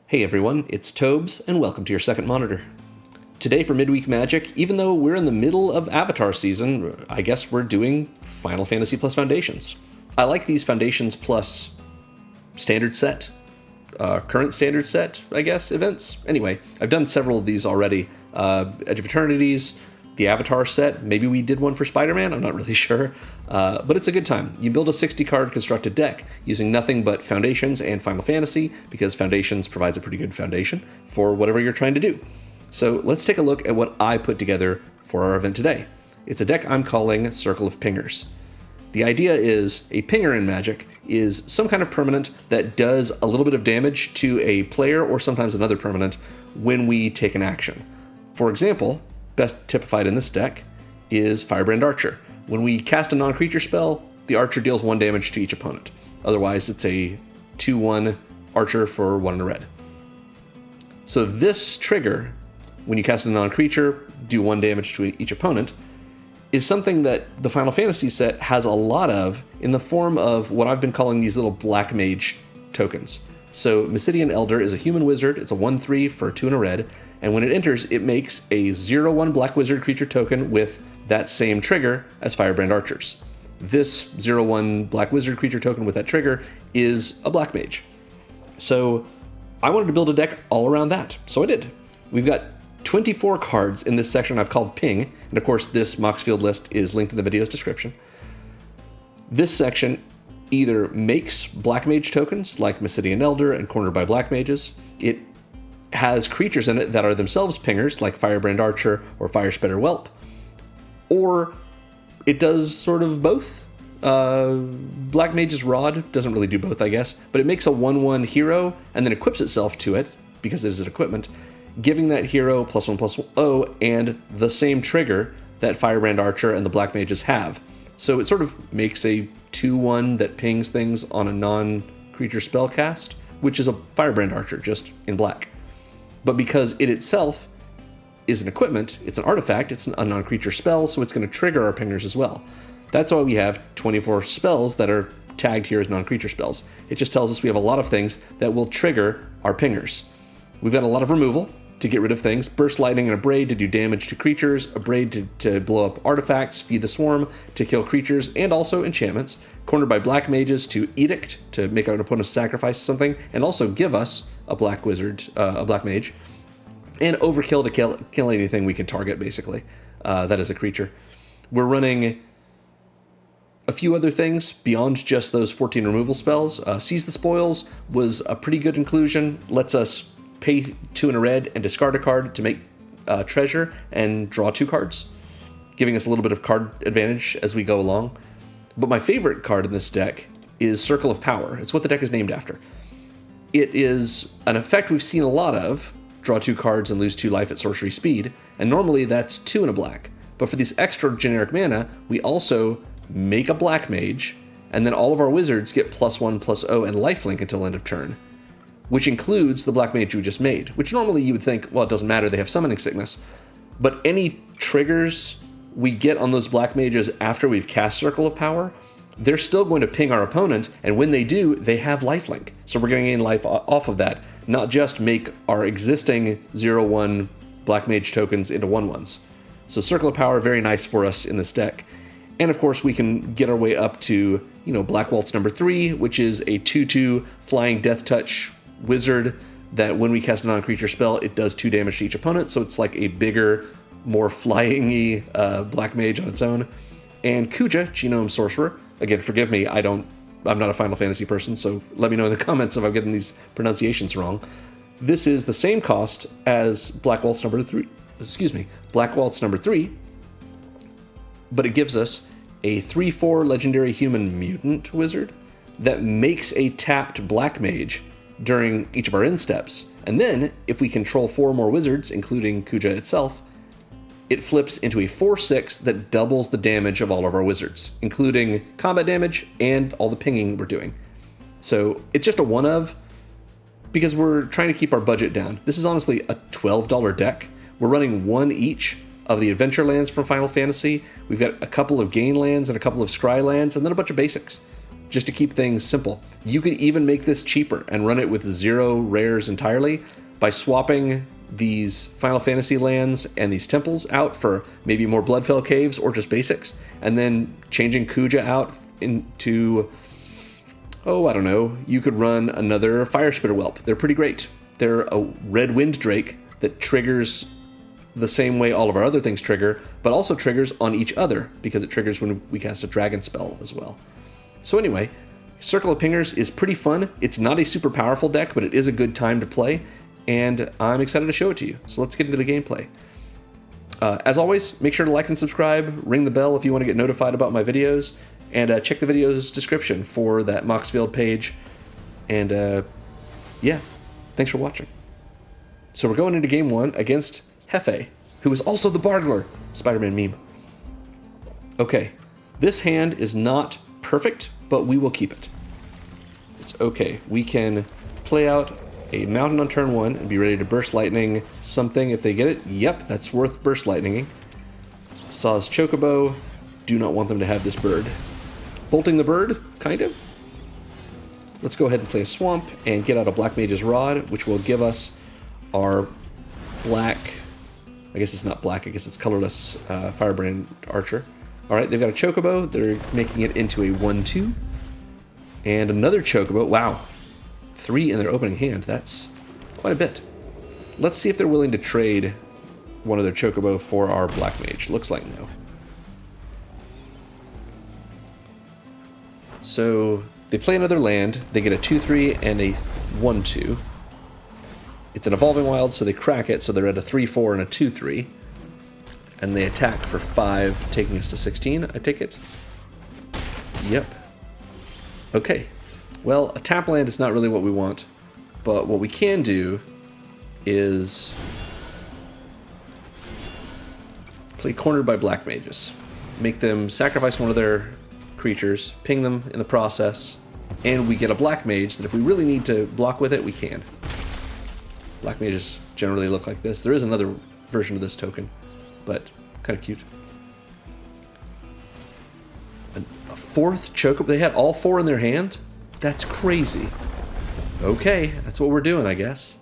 Hey everyone, it's Tobes, and welcome to your second monitor. Today for Midweek Magic, even though we're in the middle of Avatar season, I guess we're doing Final Fantasy plus Foundations. I like these Foundations plus standard set, current standard set, I guess, events. Anyway, I've done several of these already. Edge of Eternities, the Avatar set, maybe we did one for Spider-Man, I'm not really sure. But it's a good time. You build a 60-card constructed deck using nothing but Foundations and Final Fantasy, because Foundations provides a pretty good foundation for whatever you're trying to do. So let's take a look at what I put together for our event today. It's a deck I'm calling Circle of Pingers. The idea is a pinger in Magic is some kind of permanent that does a little bit of damage to a player or sometimes another permanent when we take an action. For example, best typified in this deck is Firebrand Archer. When we cast a non-creature spell, the Archer deals 1 damage to each opponent. Otherwise, it's a 2/1 Archer for 1 and a red. So this trigger, when you cast a non-creature, do 1 damage to each opponent, is something that the Final Fantasy set has a lot of in the form of what I've been calling these little Black Mage tokens. So Mysidian Elder is a human wizard, it's a 1/3 for 2 and a red, and when it enters, it makes a 0/1 Black Wizard creature token with that same trigger as Firebrand Archers. This 0/1 Black Wizard creature token with that trigger is a Black Mage. So I wanted to build a deck all around that, so I did. We've got 24 cards in this section I've called Ping, and of course this Moxfield list is linked in the video's description. This section either makes Black Mage tokens like Mysidian Elder and Cornered by Black Mages. It has creatures in it that are themselves pingers like Firebrand Archer or Firespetter Whelp. Or it does sort of both. Black Mage's Rod doesn't really do both, I guess, but it makes a 1/1 hero and then equips itself to it, because it is an equipment, giving that hero +1/+0 and the same trigger that Firebrand Archer and the Black Mages have. So it sort of makes a 2/1 that pings things on a non-creature spell cast, which is a Firebrand Archer, just in black. But because it itself is an equipment, it's an artifact, it's a non-creature spell, so it's going to trigger our pingers as well. That's why we have 24 spells that are tagged here as non-creature spells. It just tells us we have a lot of things that will trigger our pingers. We've got a lot of removal to get rid of things. Burst Lightning and Abrade to do damage to creatures, Abrade to blow up artifacts, Feed the Swarm to kill creatures, and also enchantments. Cornered by Black Mages to Edict to make an opponent sacrifice something, and also give us a Black Wizard, a Black Mage. And Overkill to kill anything we can target, basically. That is a creature. We're running a few other things beyond just those 14 removal spells. Seize the Spoils was a pretty good inclusion. Lets us pay 2 and a red and discard a card to make treasure and draw 2 cards, giving us a little bit of card advantage as we go along. But my favorite card in this deck is Circle of Power. It's what the deck is named after. It is an effect we've seen a lot of, draw 2 cards and lose 2 life at sorcery speed, and normally that's 2 and a black. But for this extra generic mana, we also make a Black Mage, and then all of our wizards get +1/+0 and lifelink until end of turn, which includes the Black Mage we just made, which normally you would think, well, it doesn't matter, they have summoning sickness. But any triggers we get on those Black Mages after we've cast Circle of Power, they're still going to ping our opponent, and when they do, they have lifelink. So we're going to gain life off of that, not just make our existing 0/1 Black Mage tokens into 1/1s. So Circle of Power, very nice for us in this deck. And of course, we can get our way up to, Black Waltz number 3, which is a 2/2 flying Death Touch wizard that when we cast a non-creature spell, it does 2 damage to each opponent, so it's like a bigger, more flying-y Black Mage on its own. And Kuja, Genome Sorcerer. Again, forgive me, I'm not a Final Fantasy person, so let me know in the comments if I'm getting these pronunciations wrong. This is the same cost as Black Waltz number 3, but it gives us a 3/4 legendary human mutant wizard that makes a tapped Black Mage during each of our end steps. And then, if we control 4 more wizards, including Kuja itself, it flips into a 4/6 that doubles the damage of all of our wizards, including combat damage and all the pinging we're doing. So it's just a one of, because we're trying to keep our budget down. This is honestly a $12 deck. We're running 1 each of the adventure lands from Final Fantasy. We've got a couple of gain lands and a couple of scry lands, and then a bunch of basics. just to keep things simple. You could even make this cheaper and run it with 0 rares entirely by swapping these Final Fantasy lands and these temples out for maybe more Bloodfell Caves or just basics, and then changing Kuja out into, oh, I don't know, you could run another Fire Spitter Whelp. They're pretty great. They're a Red Wind Drake that triggers the same way all of our other things trigger, but also triggers on each other because it triggers when we cast a dragon spell as well. So anyway, Circle of Pingers is pretty fun. It's not a super powerful deck, but it is a good time to play, and I'm excited to show it to you. So let's get into the gameplay. As always, make sure to like and subscribe, ring the bell if you want to get notified about my videos, and check the video's description for that Moxfield page. And yeah, thanks for watching. So we're going into game 1 against Hefe, who is also the Bargler, Spider-Man meme. Okay, this hand is not perfect, but we will keep it. It's okay. We can play out a Mountain on turn 1 and be ready to Burst Lightning something if they get it. Yep, that's worth Burst Lightninging. Saw's Chocobo. Do not want them to have this bird. Bolting the bird, kind of. Let's go ahead and play a Swamp and get out a Black Mage's Rod, which will give us our black, I guess it's not black, I guess it's colorless Firebrand Archer. Alright, they've got a Chocobo. They're making it into a 1-2. And another Chocobo. Wow. 3 in their opening hand. That's quite a bit. Let's see if they're willing to trade one of their Chocobo for our Black Mage. Looks like no. So they play another land. They get a 2-3 and a 1-2. It's an Evolving Wild, so they crack it, so they're at a 3-4 and a 2-3. And they attack for 5, taking us to 16, I take it? Yep. Okay. Well, a tap land is not really what we want, but what we can do is play Cornered by Black Mages. Make them sacrifice one of their creatures, ping them in the process, and we get a Black Mage that if we really need to block with it, we can. Black Mages generally look like this. There is another version of this token, but kind of cute. A 4th Chocobo. They had all 4 in their hand? That's crazy. Okay, that's what we're doing, I guess.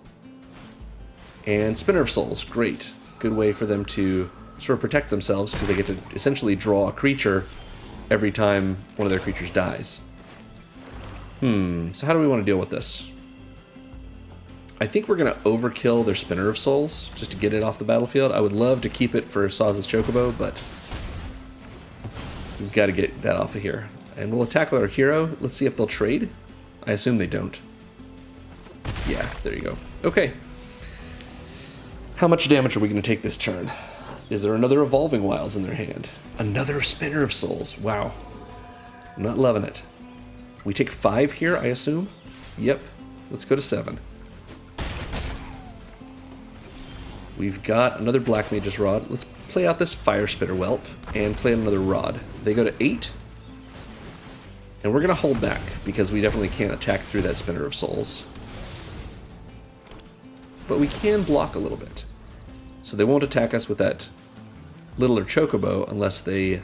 And Spinner of Souls. Great. Good way for them to sort of protect themselves because they get to essentially draw a creature every time one of their creatures dies. So how do we want to deal with this? I think we're going to overkill their Spinner of Souls just to get it off the battlefield. I would love to keep it for Saw's Chocobo, but we've got to get that off of here. And we'll attack with our hero. Let's see if they'll trade. I assume they don't. Yeah, there you go. Okay. How much damage are we going to take this turn? Is there another Evolving Wilds in their hand? Another Spinner of Souls. Wow. I'm not loving it. We take 5 here, I assume? Yep. Let's go to 7. We've got another Black Mage's Rod. Let's play out this Fire Spitter Whelp and play another Rod. They go to 8. And we're going to hold back because we definitely can't attack through that Spinner of Souls. But we can block a little bit. So they won't attack us with that littler Chocobo unless they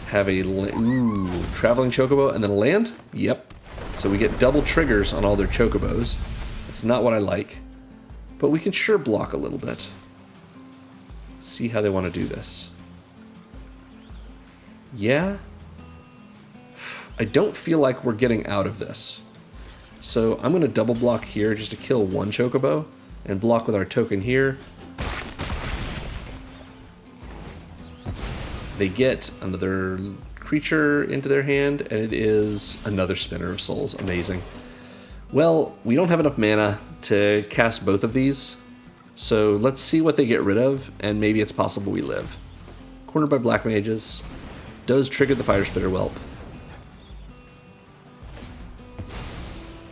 have a Traveling Chocobo and then a land? Yep. So we get double triggers on all their Chocobos. That's not what I like. But we can sure block a little bit. See how they want to do this. Yeah. I don't feel like we're getting out of this. So I'm going to double block here just to kill one Chocobo and block with our token here. They get another creature into their hand, and it is another Spinner of Souls. Amazing. Well, we don't have enough mana to cast both of these, so let's see what they get rid of, and maybe it's possible we live. Cornered by Black Mages. Does trigger the Fire Spitter Whelp.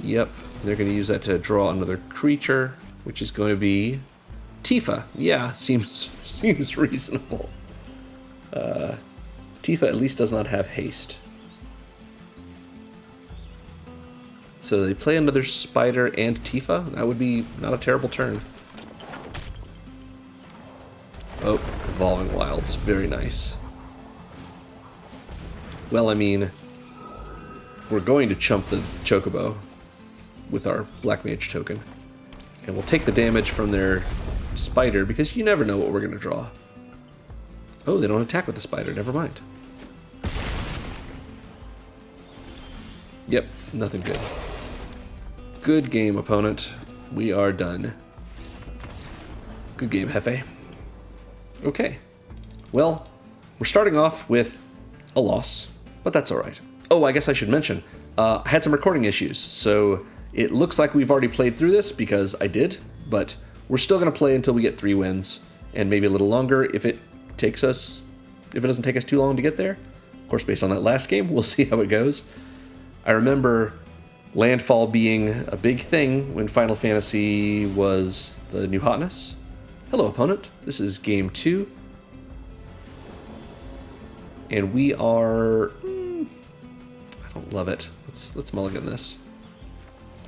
Yep, they're going to use that to draw another creature, which is going to be Tifa. Yeah, seems reasonable. Tifa at least does not have haste. So they play another Spider and Tifa. That would be not a terrible turn. Oh, Evolving Wilds. Very nice. Well, I mean, we're going to chump the Chocobo with our Black Mage token. And we'll take the damage from their spider, because you never know what we're going to draw. Oh, they don't attack with the spider. Never mind. Yep, nothing good. Good game, opponent. We are done. Good game, Hefe. Okay. Well, we're starting off with a loss, but that's alright. Oh, I guess I should mention, I had some recording issues, so it looks like we've already played through this, because I did, but we're still going to play until we get 3 wins, and maybe a little longer if it doesn't take us too long to get there. Of course, based on that last game, we'll see how it goes. I remember landfall being a big thing when Final Fantasy was the new hotness. Hello, opponent. This is game 2. And we are... I don't love it. Let's mulligan this.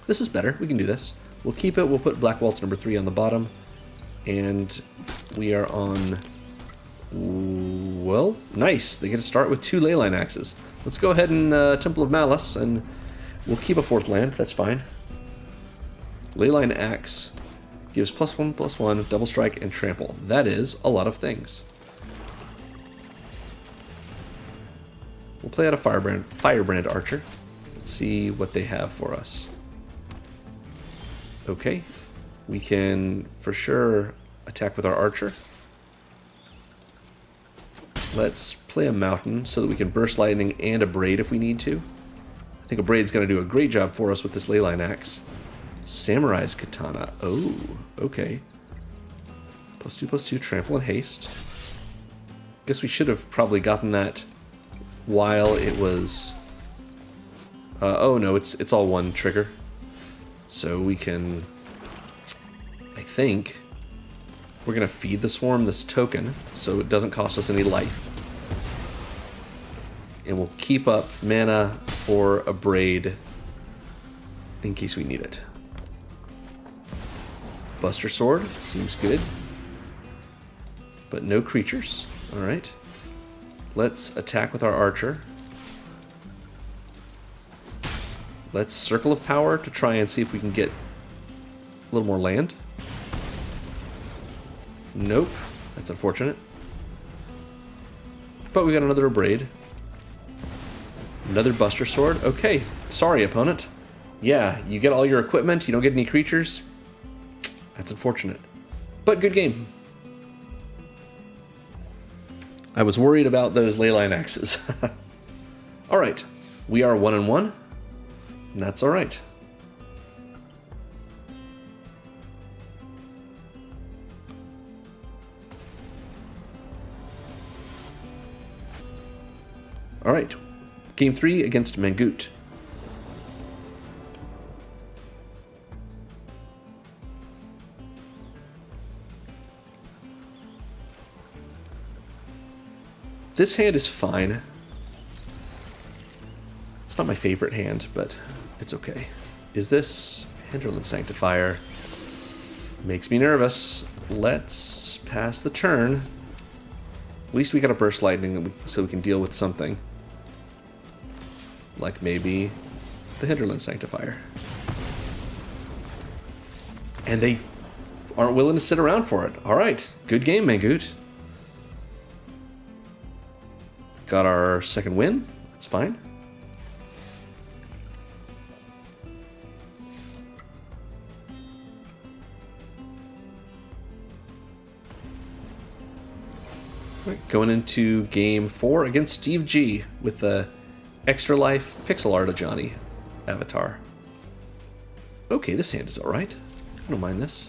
This is better. We can do this. We'll keep it. We'll put Black Waltz number 3 on the bottom. And we are on... Well, nice. They get to start with 2 Leyline Axes. Let's go ahead and Temple of Malice, and we'll keep a 4th land. That's fine. Leyline Axe gives +1/+1, double strike, and trample. That is a lot of things. We'll play out a Firebrand Archer. Let's see what they have for us. Okay. We can, for sure, attack with our Archer. Let's play a Mountain so that we can Burst Lightning and a Braid if we need to. I think a Braid's going to do a great job for us with this Leyline Axe. Samurai's Katana. Oh, okay. +2/+2, trample and haste. Guess we should have probably gotten that while it was... oh no, it's all one trigger. So we can... I think... We're going to feed the Swarm this token, so it doesn't cost us any life. And we'll keep up mana for a Braid in case we need it. Buster Sword seems good. But no creatures. Alright. Let's attack with our Archer. Let's Circle of Power to try and see if we can get a little more land. Nope. That's unfortunate. But we got another Braid. Another Buster Sword. Okay. Sorry, opponent. Yeah, you get all your equipment, you don't get any creatures. That's unfortunate. But good game. I was worried about those Leyline Axes. Alright. We are 1-1. And that's alright. Alright, game 3 against Mangoot. This hand is fine. It's not my favorite hand, but it's okay. Is this Hinterland Sanctifier? Makes me nervous. Let's pass the turn. At least we got a Burst Lightning so we can deal with something. Like maybe the Hinterland Sanctifier. And they aren't willing to sit around for it. Alright, good game, Mangoot. Got our second win. That's fine. Right, going into game 4 against Steve G with the Extra Life Pixel Art of Johnny avatar. Okay, this hand is alright. I don't mind this.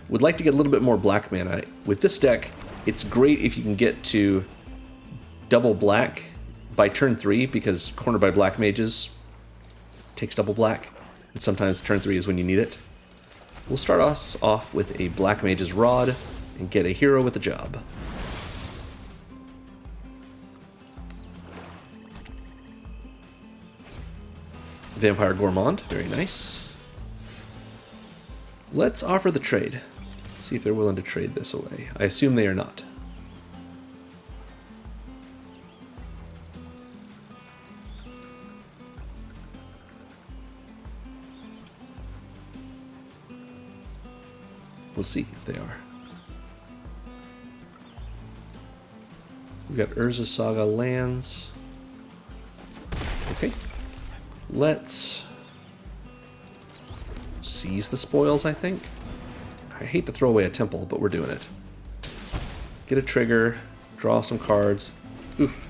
Would like to get a little bit more black mana. With this deck, it's great if you can get to double black by turn 3, because Cornered by Black Mages takes double black, and sometimes turn 3 is when you need it. We'll start us off with a Black Mage's Rod and get a hero with a job. Vampire Gourmand, very nice. Let's offer the trade. See if they're willing to trade this away. I assume they are not. We'll see if they are. We've got Urza Saga lands. Okay. Let's seize the spoils, I think. I hate to throw away a temple, but we're doing it. Get a trigger, draw some cards. Oof.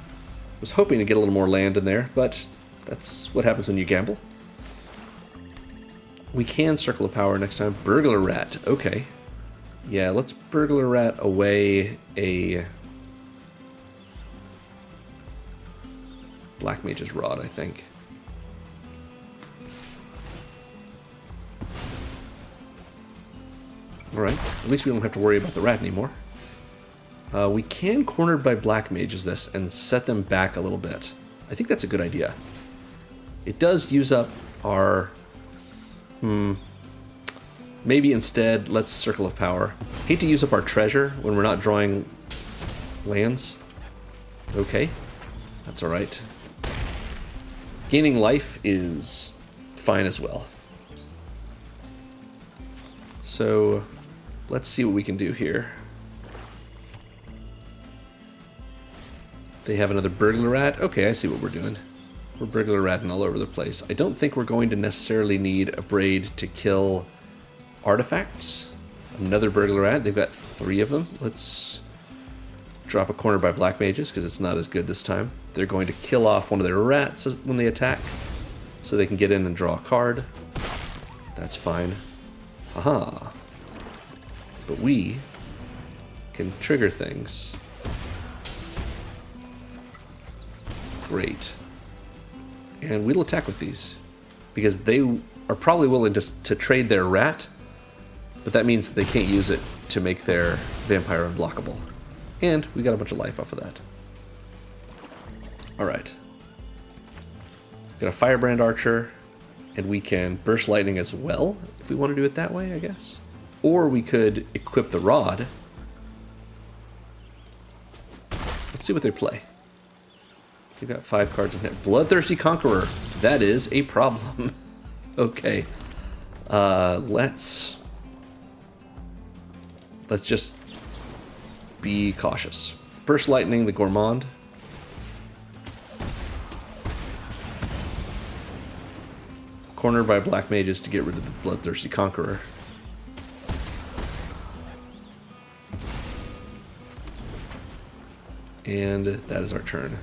Was hoping to get a little more land in there, but that's what happens when you gamble. We can Circle of Power next time. Burglar Rat. Okay. Yeah, let's Burglar Rat away a Black Mage's Rod, I think. Alright, at least we don't have to worry about the rat anymore. We can Cornered by Black Mages this and set them back a little bit. I think that's a good idea. It does use up our... Maybe instead, let's Circle of Power. Hate to use up our treasure when we're not drawing lands. Okay, that's alright. Gaining life is fine as well. So, let's see what we can do here. They have another Burglar Rat. Okay, I see what we're doing. We're Burglar Ratting all over the place. I don't think we're going to necessarily need a Braid to kill artifacts. Another Burglar Rat. They've got 3 of them. Let's drop a Corner by Black Mages because it's not as good this time. They're going to kill off one of their rats when they attack so they can get in and draw a card. That's fine. Aha. But we can trigger things. Great. And we'll attack with these because they are probably willing to trade their rat, but that means they can't use it to make their vampire unblockable. And we got a bunch of life off of that. Alright. Got a Firebrand Archer, and we can Burst Lightning as well, if we want to do it that way, I guess. Or we could equip the Rod. Let's see what they play. They've got 5 cards in hand. Bloodthirsty Conqueror. That is a problem. Okay. Let's just be cautious. Burst Lightning, the Gourmand. Cornered by Black Mages to get rid of the Bloodthirsty Conqueror. And that is our turn.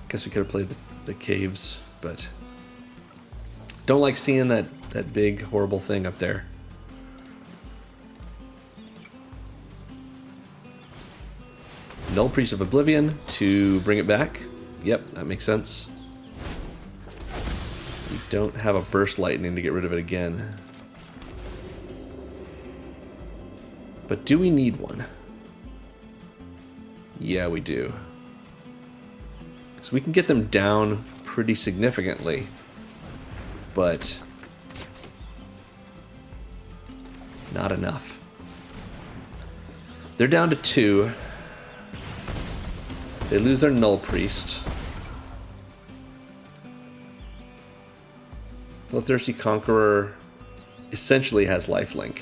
Guess we could have played the caves, but don't like seeing that big horrible thing up there. Null Priest of Oblivion to bring it back. Yep, that makes sense. We don't have a Burst Lightning to get rid of it again. But do we need one? Yeah, we do. So we can get them down pretty significantly, but not enough. They're down to 2. They lose their Null Priest. Bloodthirsty Conqueror essentially has lifelink.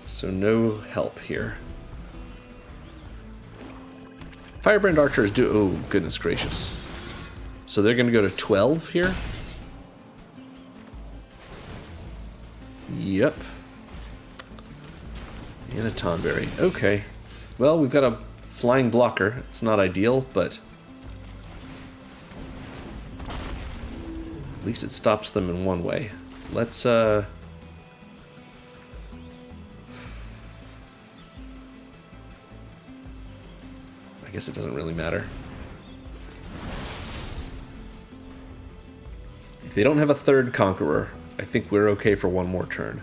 So no help here. Firebrand Archers do... Oh, goodness gracious. So they're going to go to 12 here? Yep. And a Tonberry. Okay. Well, we've got a flying blocker. It's not ideal, but... at least it stops them in one way. Let's, I guess it doesn't really matter. If they don't have a third Conqueror, I think we're okay for one more turn.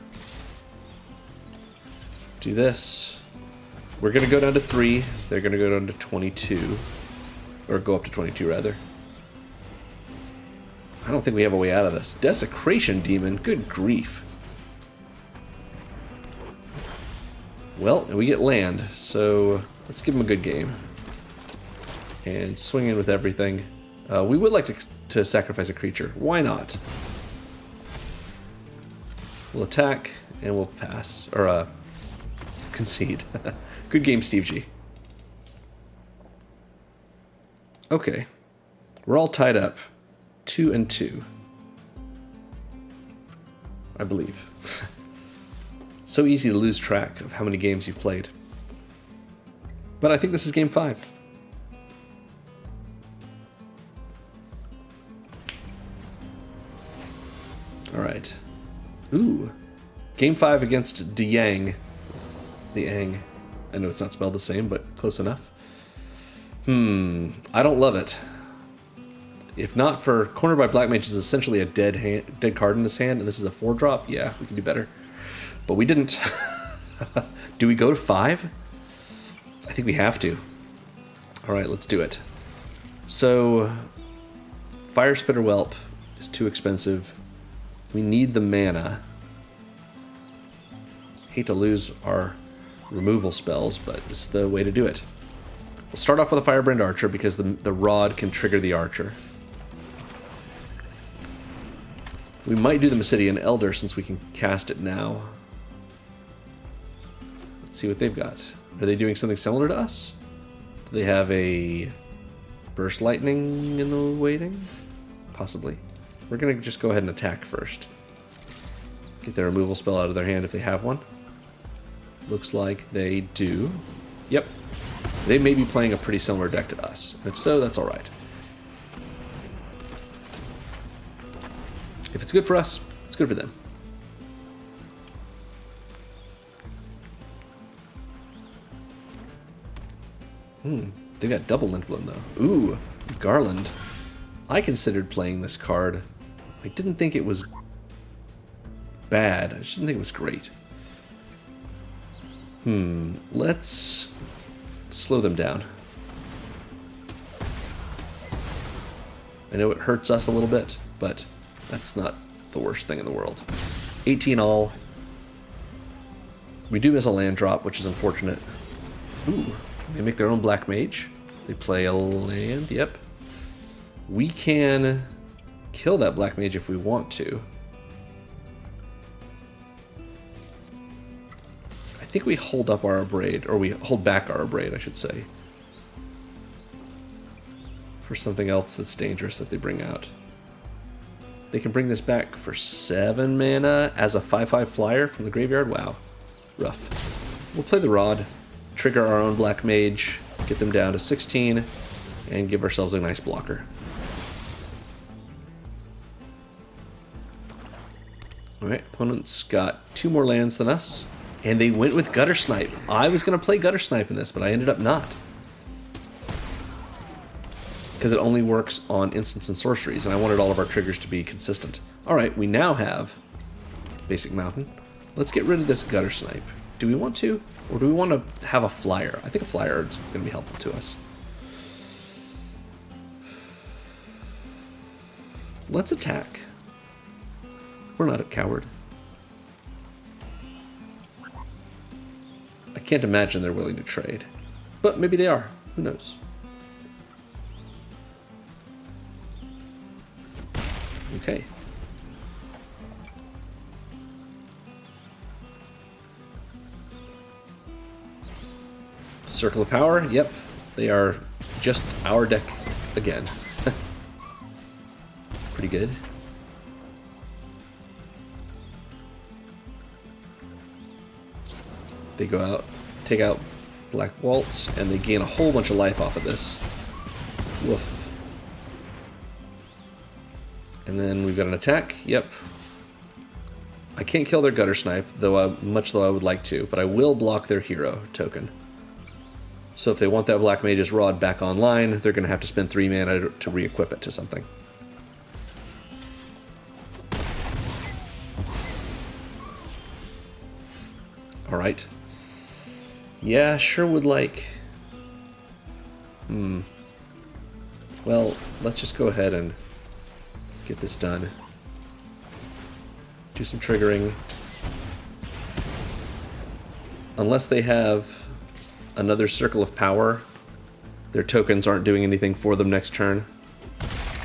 Do this. We're going to go down to 3. They're going to go down to 22. Or go up to 22, rather. I don't think we have a way out of this. Desecration Demon? Good grief. Well, we get land, so let's give them a good game. and swing in with everything. We would like to sacrifice a creature. Why not? We'll attack, and we'll pass. Or, concede. Good game, Steve G. Okay. We're all tied up. 2-2. I believe. So easy to lose track of how many games you've played. But I think this is game 5. Alright. Ooh. Game 5 against Yang. The Ang. I know it's not spelled the same, but close enough. I don't love it. If not for Cornered by Black Mage is essentially a dead card in this hand, and this is a 4-drop, yeah, we can do better. But we didn't. Do we go to 5? I think we have to. Alright, let's do it. So, Fire Spitter Whelp is too expensive. We need the mana. Hate to lose our removal spells, but this is the way to do it. We'll start off with a Firebrand Archer because the rod can trigger the Archer. We might do the Mesidian Elder since we can cast it now. Let's see what they've got. Are they doing something similar to us? Do they have a Burst Lightning in the waiting? Possibly. We're going to just go ahead and attack first. Get their removal spell out of their hand if they have one. Looks like they do. Yep. They may be playing a pretty similar deck to us. If so, that's alright. If it's good for us, it's good for them. They got double Lintblom though. Ooh, Garland. I considered playing this card. I didn't think it was bad. I just didn't think it was great. Let's slow them down. I know it hurts us a little bit, but that's not the worst thing in the world. 18 all. We do miss a land drop, which is unfortunate. Ooh, they make their own Black Mage. They play a land, yep. We can kill that Black Mage if we want to. I think we hold up our Abrade, or we hold back our Abrade, I should say. For something else that's dangerous that they bring out. They can bring this back for 7 mana as a 5/5 flyer from the graveyard. Wow. Rough. We'll play the Rod, trigger our own Black Mage, get them down to 16, and give ourselves a nice blocker. Alright, opponent's got 2 more lands than us, and they went with Gutter Snipe. I was going to play Gutter Snipe in this, but I ended up not. Because it only works on instants and sorceries, and I wanted all of our triggers to be consistent. Alright, we now have Basic Mountain. Let's get rid of this Gutter Snipe. Do we want to? Or do we want to have a flyer? I think a flyer is going to be helpful to us. Let's attack. We're not a coward. I can't imagine they're willing to trade. But maybe they are. Who knows? Okay. Circle of Power, yep. They are just our deck again. Pretty good. They go out, take out Black Waltz, and they gain a whole bunch of life off of this. Woof. And then we've got an attack. Yep. I can't kill their Gutter Snipe, though much though I would like to, but I will block their hero token. So if they want that Black Mage's Rod back online, they're going to have to spend 3 mana to re-equip it to something. Alright. Yeah, sure would like... Well, let's just go ahead and get this done. Do some triggering. Unless they have another Circle of Power, Their tokens aren't doing anything for them next turn,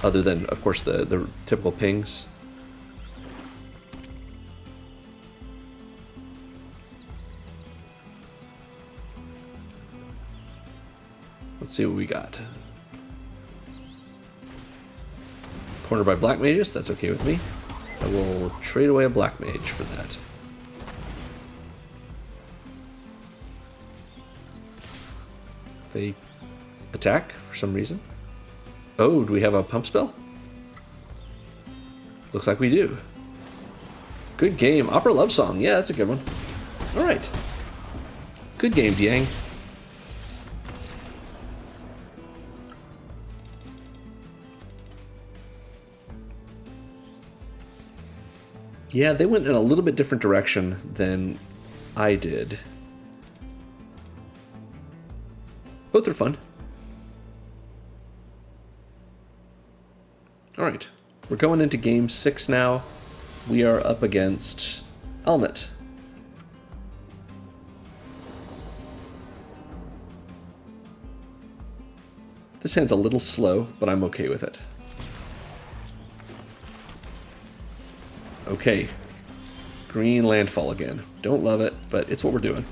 other than, of course, the typical pings. Let's see what we got. Cornered by Black Mages, that's okay with me. I will trade away a Black Mage for that. They attack for some reason. Oh, do we have a pump spell? Looks like we do. Good game. Opera Love Song. Yeah, that's a good one. Alright. Good game, Diang. Yeah, they went in a little bit different direction than I did. Both are fun. Alright, we're going into game 6 now. We are up against Elmet. This hand's a little slow, but I'm okay with it. Okay, green landfall again. Don't love it, but it's what we're doing.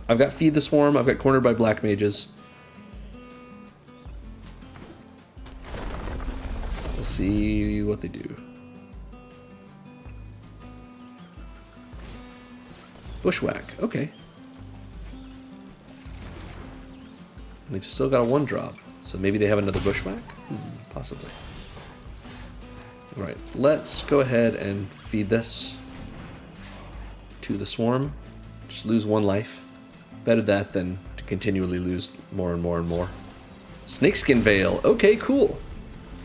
I've got Feed the Swarm, I've got Cornered by Black Mages. We'll see what they do. Bushwhack, okay. And they've still got a 1-drop, so maybe they have another Bushwhack? Possibly. Alright, let's go ahead and feed this to the Swarm. Just lose 1 life. Better that than to continually lose more and more and more. Snakeskin Veil. Okay, cool.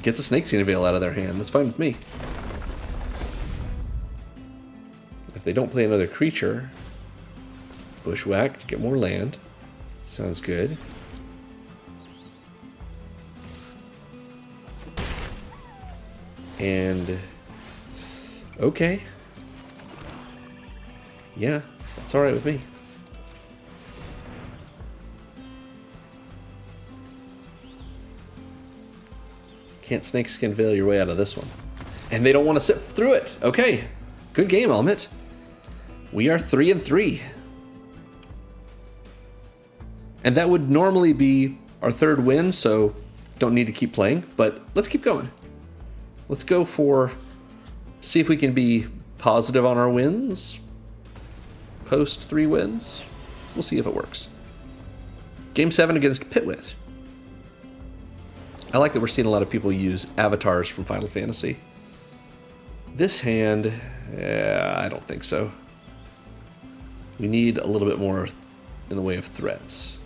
Gets a Snakeskin Veil out of their hand. That's fine with me. If they don't play another creature, Bushwhack to get more land. Sounds good. And okay. Yeah, that's alright with me. Can't Snakeskin Veil your way out of this one. And they don't want to sit through it. Okay. Good game, Elmet. We are 3-3. And that would normally be our 3rd win, so don't need to keep playing, but let's keep going. Let's go for, see if we can be positive on our wins. Post 3 wins. We'll see if it works. Game 7 against Pitwit. I like that we're seeing a lot of people use avatars from Final Fantasy. This hand, I don't think so. We need a little bit more in the way of threats.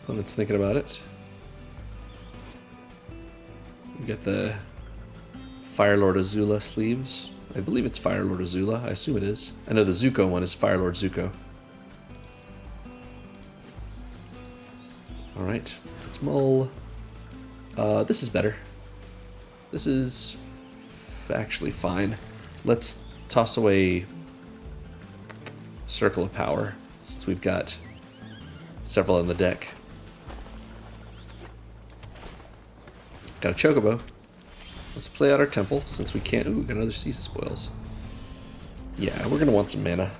Opponent's thinking about it. We got the Firelord Azula sleeves. I believe it's Firelord Azula. I assume it is. I know the Zuko one is Firelord Zuko. Alright, let's mull. This is better. This is actually fine. Let's toss away Circle of Power, since we've got several in the deck. Got a Chocobo. Let's play out our Temple, since we can't... Ooh, got another Season Spoils. Yeah, we're gonna want some mana.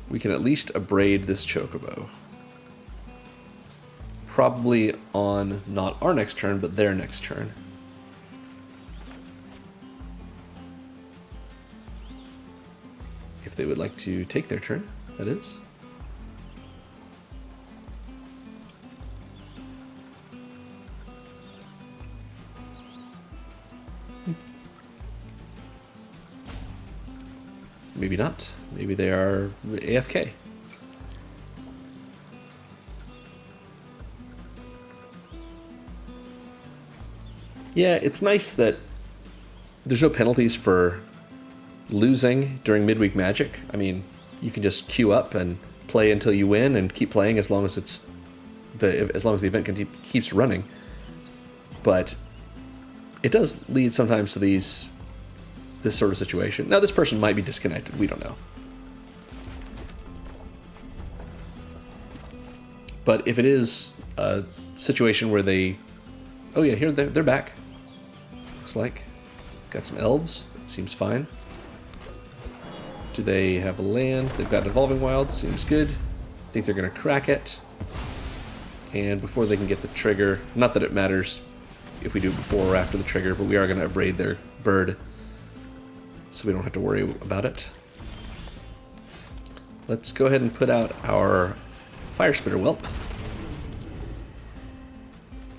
We can at least abrade this Chocobo. Probably on not our next turn, but their next turn. If they would like to take their turn, that is. Maybe not. Maybe they are AFK. Yeah, it's nice that there's no penalties for losing during Midweek Magic. I mean, you can just queue up and play until you win and keep playing as long as it's as long as the event keeps running. but it does lead sometimes to this sort of situation. Now, this person might be disconnected. We don't know. But if it is a situation where they... Oh yeah, here, they're back. Looks like. Got some elves. That seems fine. Do they have a land? They've got an Evolving Wild. Seems good. I think they're going to crack it. And before they can get the trigger... Not that it matters if we do it before or after the trigger, but we are going to abrade their bird, so we don't have to worry about it. Let's go ahead and put out our Fire Spitter Whelp.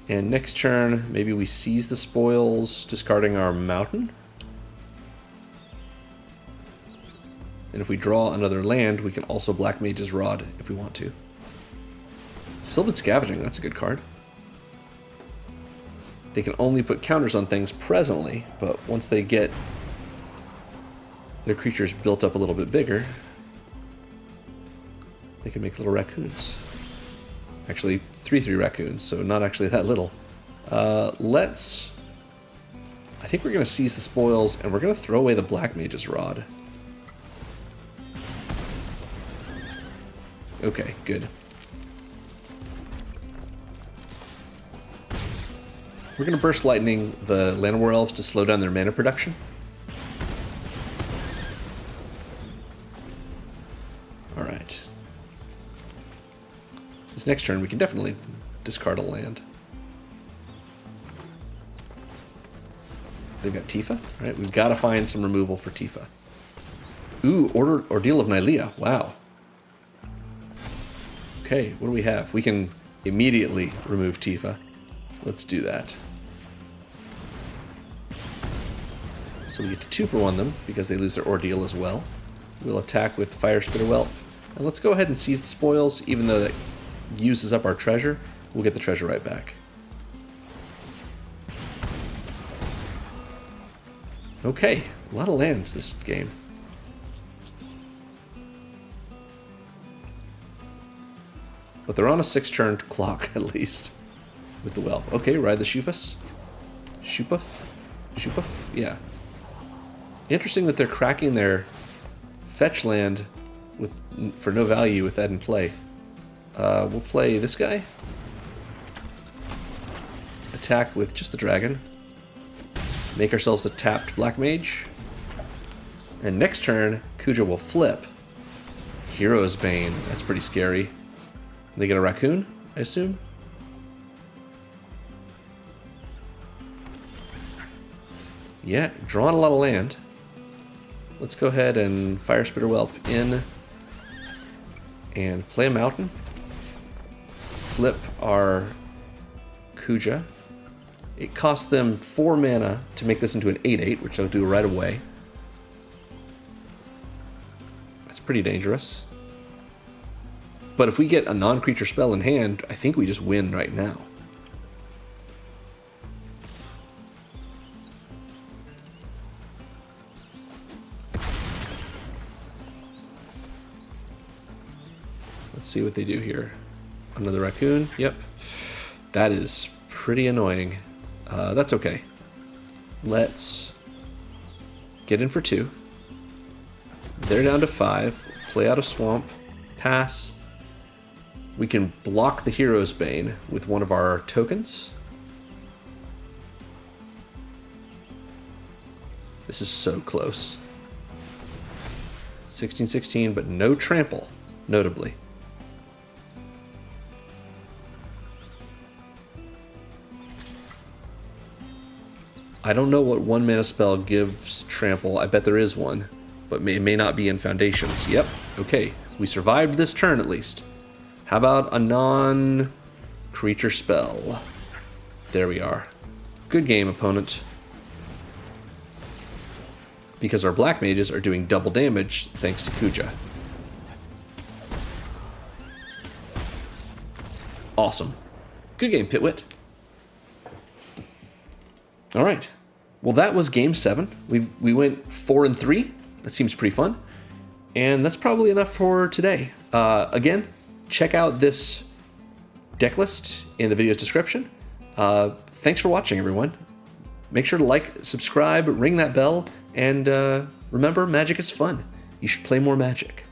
And next turn, maybe we seize the spoils, discarding our mountain. And if we draw another land, we can also Black Mage's Rod if we want to. Sylvan Scavenging, that's a good card. They can only put counters on things presently, but once they get their creatures built up a little bit bigger, they can make little raccoons. Actually, 3/3 raccoons, so not actually that little. I think we're going to seize the spoils, and we're going to throw away the Black Mage's Rod. Okay, good. We're going to Burst Lightning the Llanowar Elves to slow down their mana production. Alright. This next turn we can definitely discard a land. They've got Tifa, right? We've got to find some removal for Tifa. Ooh, Ordeal of Nylea. Wow. Okay, what do we have? We can immediately remove Tifa. Let's do that. So we get to 2-for-1 them because they lose their Ordeal as well. We'll attack with Fire Spitter Whelp. And let's go ahead and seize the spoils. Even though that uses up our treasure, we'll get the treasure right back. Okay, a lot of lands this game. But they're on a 6-turn clock, at least, with the Whelp. Okay, ride the Shufus. Shupuf? Yeah. Interesting that they're cracking their fetch land for no value with that in play. We'll play this guy. Attack with just the dragon. Make ourselves a tapped Black Mage. And next turn, Kuja will flip. Hero's Bane. That's pretty scary. They get a raccoon, I assume? Yeah, drawing a lot of land. Let's go ahead and Fire Spitter Whelp in and play a mountain. Flip our Kuja. It costs them 4 mana to make this into an 8/8, which they'll do right away. That's pretty dangerous. But if we get a non-creature spell in hand, I think we just win right now. Let's see what they do here. Another raccoon. Yep. That is pretty annoying. That's okay. Let's get in for 2. They're down to 5. Play out a swamp. Pass. We can block the Hero's Bane with one of our tokens. This is so close. 16/16, but no trample, notably. I don't know what 1 mana spell gives trample. I bet there is one, but it may not be in Foundations. Yep, okay. We survived this turn at least. How about a non-creature spell? There we are. Good game, opponent. Because our Black Mages are doing double damage thanks to Kuja. Awesome. Good game, Pitwit. All right. Well, that was game 7. We went 4-3. That seems pretty fun. And that's probably enough for today. Again, check out this deck list in the video's description. thanks for watching, everyone. Make sure to like, subscribe, ring that bell, and remember, magic is fun. You should play more Magic.